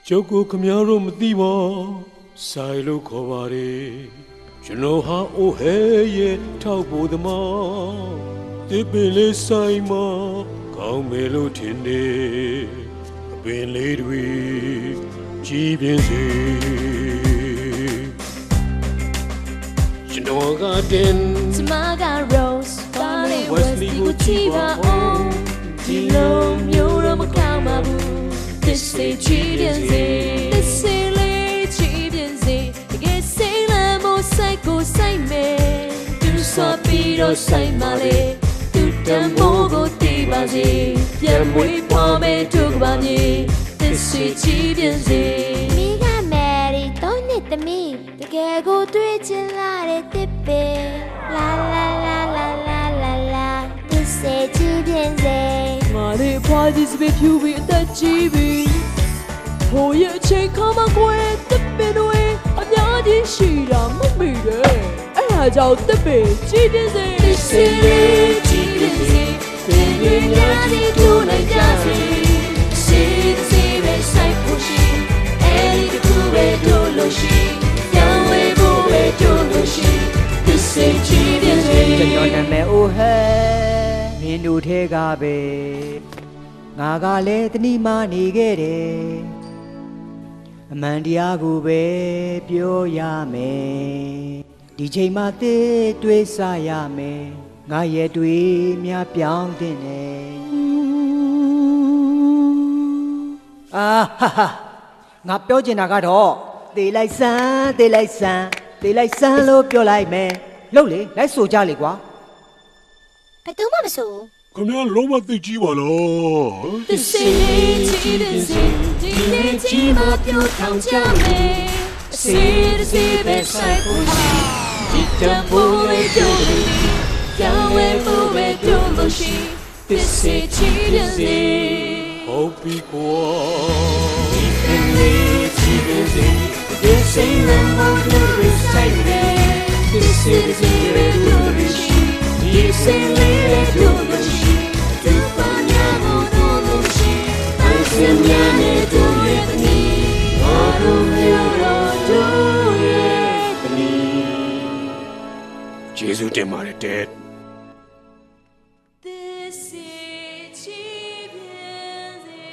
ကျုပ်ကိုခမည်းတော်မသိပါဆိုင်လို့ခေါ်ပါလေကျွန်တော်ဟာအိုဟဲရဲ့ထောက်ဖို့သမားဒီပင်လေးဆိုင်မှာကောင်းမယ်လို့ထင်တယ်အပင်လေးတွေကြီးပြင်းစေကျွန်တော်ကတင်ကျမက Rose ပါလေ Wesley ကိုကြည့်ပါဦးဒီလိုမျိုးတော့မကောင်းပါဘူး This is ချီးပြန်စေ This is လေးချီးပြန်စေတကယ်စိတ်လည်းမို့စိုက်ကိုစိုက်မယ်သူဆိုပြီးတော့စိုက်ပါလေသူတမ်းမိုးကိုတီးပါစေပြန်မွေးပေါ်မယ်တို့ကပါမြေ This is ချီးပြန်စေမိကမယ်ရီတော့နှစ်သမီးတကယ်ကိုတွေ့ချင်လာတဲ့တစ်ပေလာလာလာလာလာလာလာဒီစေချီးပြန်စေငါလေးဖွားကြီးစပစ်ဖြူပြီးအသက်ကြီးပြီးဟိုရဲ့အချိန်ခါမှကွယ်တစ်ပေတွေအများကြီးရှိတာမမေ့တယ်အဲ့ဒါကြောင့်တစ်ပေကြီးပြင်းစေတစ်စေလေးကြီးပြင်းစေဒီလိုများကြီးတို့လိုက်ကြစေစေစေပဲဆိုင်ဖို့ရှိအဲ့ဒီတစ်ခုပဲတို့လို့ရှိပြောင်းလဲဖို့ပဲတို့လို့ရှိတစ်စေကြီးပြင်းစေကျွန်တော်နာမည်အိုဟဲမင်းတို့ထဲကပဲငါကလည်းတဏီမနေခဲ့တယ်အမှန်တရားကိုပဲပြောရမယ်ဒီချိန်မှတည်တွေးစားရမယ်ငါရဲ့တွေးများပြောင်းတင်တယ်အာဟာဟာငါပြောချင်တာကတော့တေးလိုက်စမ်းတေးလိုက်စမ်းတေးလိုက်စမ်းလို့ပြောလိုက်မယ်လှုပ်လေလိုက်ဆိုကြလေကွာဘယ်သူမှမဆိုခမည်းလုံးဝသိကြည့်ပါလား This is ချီးပြန်စေဒီနေ့ချီးမပြောထောင်ကြမယ်အစီအစီပဲဆိုင်ဖို့ရှိဒီတံပိုးလေးတို့လို့ပြောင်းလဲဖို့ပဲတို့လို့ရှိ This is ချီးပြန်စေဟုတ်ပြီကွာဒီကနေ့ချီးပြန်စေ This is the moment we say This is the way to do This is the way to do Tu pagniamo dolci Insieme tu e me Gesù te mare te This is ချီးပြန်စေ